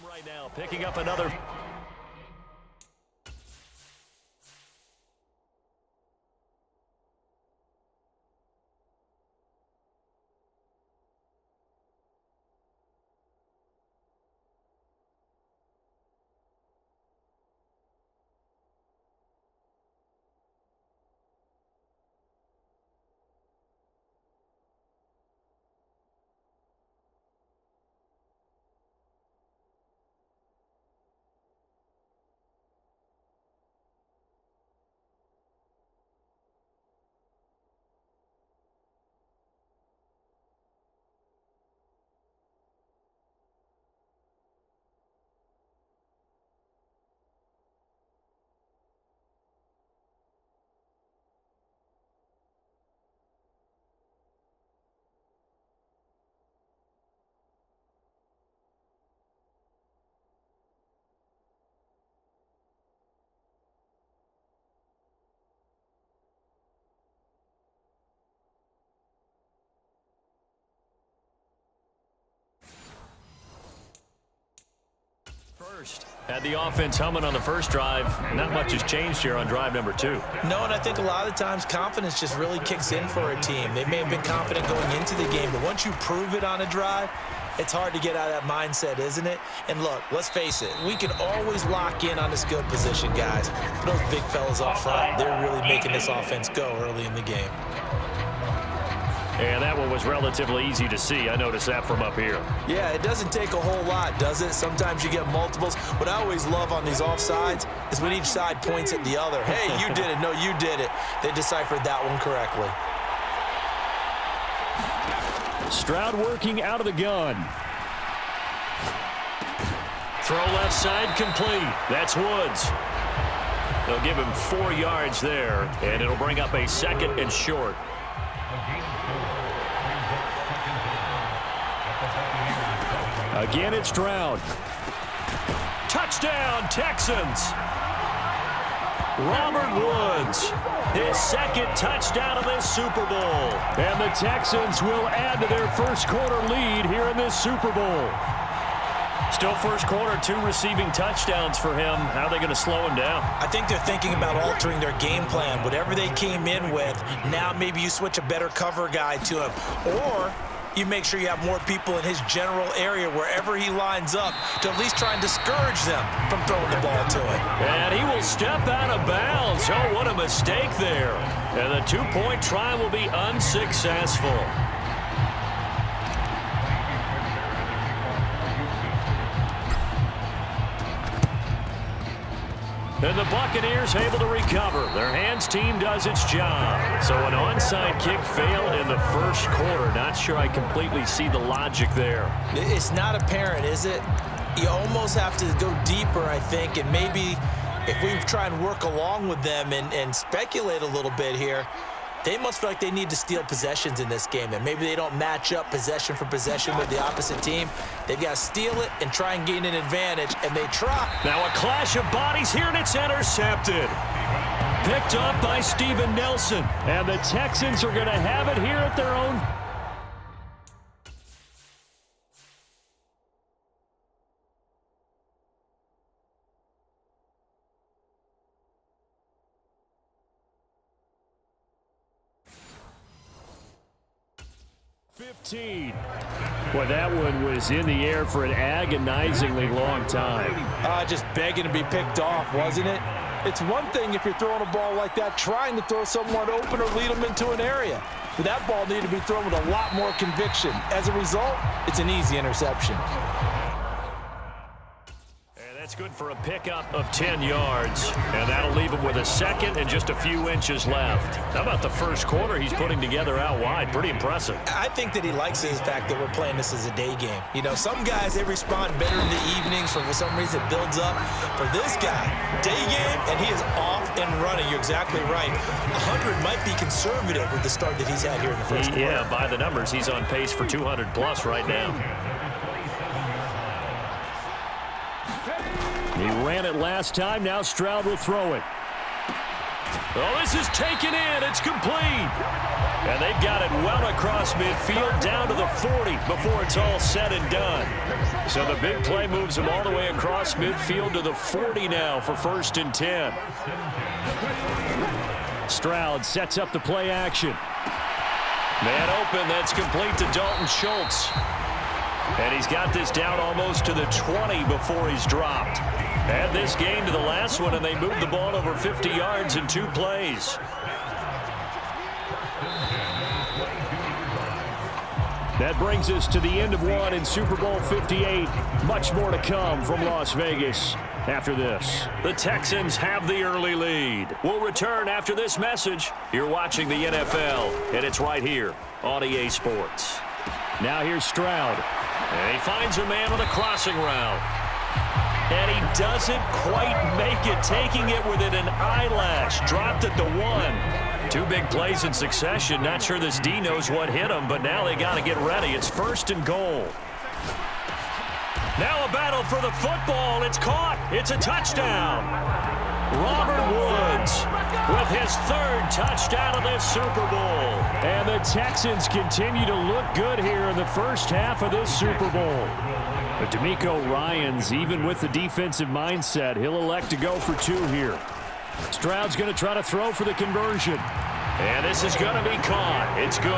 Right now, picking up another. Had the offense humming on the first drive. Not much has changed here on drive number 2. No, and I think a lot of the times confidence just really kicks in for a team. They may have been confident going into the game, but once you prove it on a drive, it's hard to get out of that mindset, isn't it? And look, let's face it, we can always lock in on the skill position, guys. But those big fellas up front, they're really making this offense go early in the game. And that one was relatively easy to see. I noticed that from up here. Yeah, it doesn't take a whole lot, does it? Sometimes you get multiples. What I always love on these offsides is when each side points at the other. Hey, you did it. No, you did it. They deciphered that one correctly. Stroud working out of the gun. Throw left side complete. That's Woods. They'll give him 4 yards there, and it'll bring up a 2nd and short. Again, it's Stroud. Touchdown, Texans. Robert Woods, his 2nd touchdown of this Super Bowl. And the Texans will add to their first quarter lead here in this Super Bowl. Still first quarter, 2 receiving touchdowns for him. How are they going to slow him down? I think they're thinking about altering their game plan. Whatever they came in with, now maybe you switch a better cover guy to him. Or you make sure you have more people in his general area wherever he lines up to at least try and discourage them from throwing the ball to him. And he will step out of bounds. Oh, what a mistake there. And the 2-point try will be unsuccessful. And the Buccaneers able to recover. Their hands team does its job. So an onside kick failed in the first quarter. Not sure I completely see the logic there. It's not apparent, is it? You almost have to go deeper, I think, and maybe if we try and work along with them and speculate a little bit here, they must feel like they need to steal possessions in this game, and maybe they don't match up possession for possession with the opposite team. They've got to steal it and try and gain an advantage, and they try. Now a clash of bodies here, and it's intercepted. Picked up by Steven Nelson, and the Texans are going to have it here at their own. Boy, that one was in the air for an agonizingly long time. Just begging to be picked off, wasn't it? It's one thing if you're throwing a ball like that, trying to throw someone open or lead them into an area. But that ball needed to be thrown with a lot more conviction. As a result, it's an easy interception. That's good for a pickup of 10 yards, and that'll leave him with a 2nd and just a few inches left. How about the first quarter he's putting together out wide? Pretty impressive. I think that he likes the fact that we're playing this as a day game. You know, some guys, they respond better in the evenings. For some reason, it builds up. For this guy, day game, and he is off and running. You're exactly right. 100 might be conservative with the start that he's had here in the first quarter. Yeah, by the numbers, he's on pace for 200-plus right now. He ran it last time. Now Stroud will throw it. Oh, this is taken in. It's complete. And they've got it well across midfield down to the 40 before it's all said and done. So the big play moves them all the way across midfield to the 40 now for 1st and 10. Stroud sets up the play action. Man open, that's complete to Dalton Schultz. And he's got this down almost to the 20 before he's dropped. Add this game to the last one, and they moved the ball over 50 yards in 2 plays. That brings us to the end of one in Super Bowl 58. Much more to come from Las Vegas after this. The Texans have the early lead. We'll return after this message. You're watching the NFL, and it's right here on EA Sports. Now here's Stroud. And he finds a man on the crossing route. And he doesn't quite make it, taking it within an eyelash. Dropped at the 1. 2 big plays in succession. Not sure this D knows what hit him, but now they got to get ready. It's 1st and goal. Now a battle for the football. It's caught. It's a touchdown. Robert Woods with his 3rd touchdown of this Super Bowl. And the Texans continue to look good here in the first half of this Super Bowl. But DeMeco Ryans, even with the defensive mindset, he'll elect to go for 2 here. Stroud's going to try to throw for the conversion. And this is going to be caught. It's good.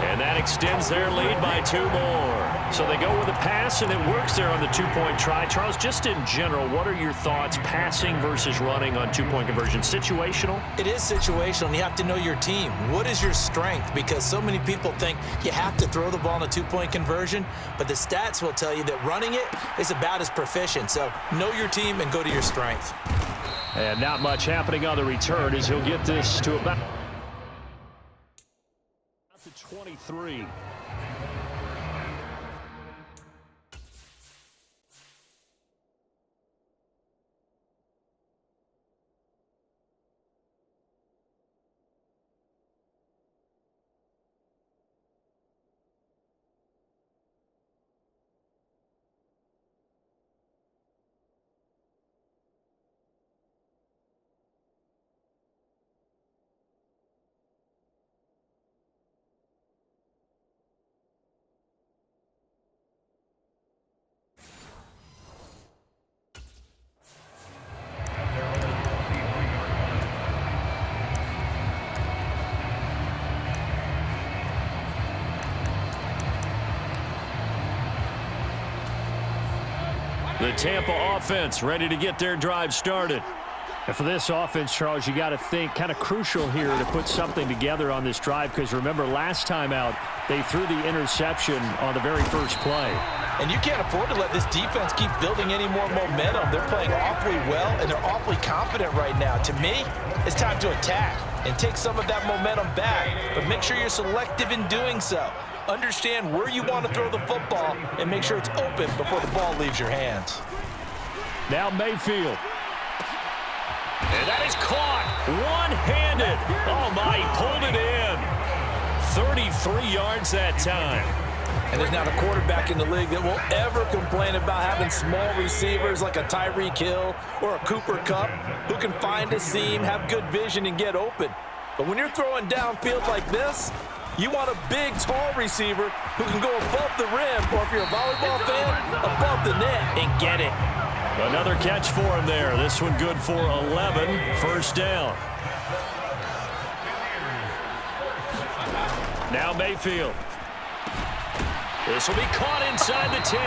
And that extends their lead by 2 more. So they go with a pass, and it works there on the 2-point try. Charles, just in general, what are your thoughts passing versus running on 2-point conversion? Situational? It is situational, and you have to know your team. What is your strength? Because so many people think you have to throw the ball in a 2-point conversion, but the stats will tell you that running it is about as proficient. So know your team and go to your strength. And not much happening on the return as he'll get this to about the 23. The Tampa offense ready to get their drive started. And for this offense, Charles, you got to think kind of crucial here to put something together on this drive, because remember last time out they threw the interception on the very first play. And you can't afford to let this defense keep building any more momentum. They're playing awfully well, and they're awfully confident right now. To me, it's time to attack and take some of that momentum back, but make sure you're selective in doing so. Understand where you want to throw the football and make sure it's open before the ball leaves your hands. Now Mayfield. And that is caught one-handed. Oh, my, he pulled it in. 33 yards that time. And there's not a quarterback in the league that will ever complain about having small receivers like a Tyreek Hill or a Cooper Kupp who can find a seam, have good vision, and get open. But when you're throwing downfield like this, you want a big, tall receiver who can go above the rim, or if you're a volleyball fan, above the net and get it. Another catch for him there. This one good for 11. First down. Now Mayfield. This will be caught inside the 10.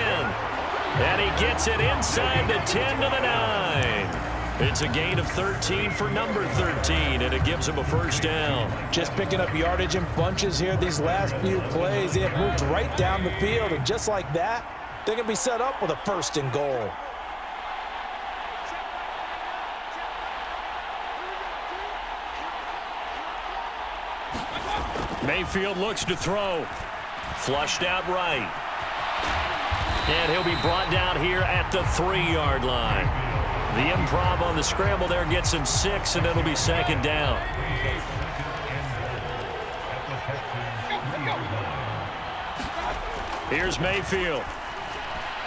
And he gets it inside the 10 to the 9. It's a gain of 13 for number 13, and it gives him a first down. Just picking up yardage in bunches here these last few plays. They have moved right down the field, and just like that, they're going to be set up with a 1st and goal. Mayfield looks to throw. Flushed out right. And he'll be brought down here at the 3-yard line. The improv on the scramble there gets him 6, and it'll be 2nd down. Here's Mayfield.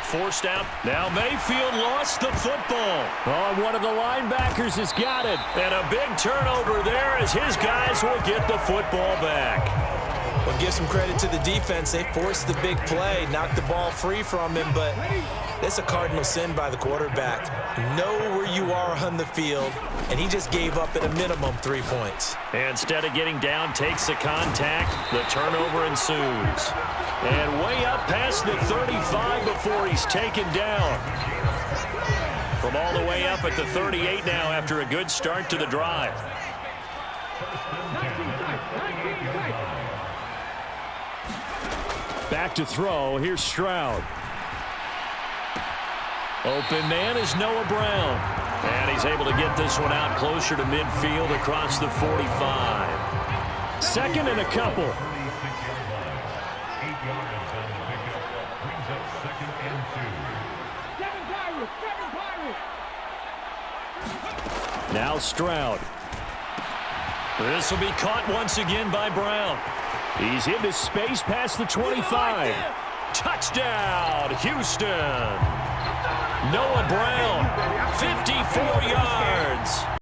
forced out. Now Mayfield lost the football. Oh, one of the linebackers has got it. And a big turnover there as his guys will get the football back. Well, give some credit to the defense. They forced the big play, knocked the ball free from him, but it's a cardinal sin by the quarterback. Know where you are on the field, and he just gave up at a minimum 3 points. Instead of getting down, takes the contact. The turnover ensues. And way up past the 35 before he's taken down. From all the way up at the 38 now after a good start to the drive. Back to throw. Here's Stroud. Open man is Noah Brown. And he's able to get this one out closer to midfield across the 45. Second and a couple. Now Stroud. This will be caught once again by Brown. He's into space past the 25. Touchdown, Houston. Noah Brown, 54 yards.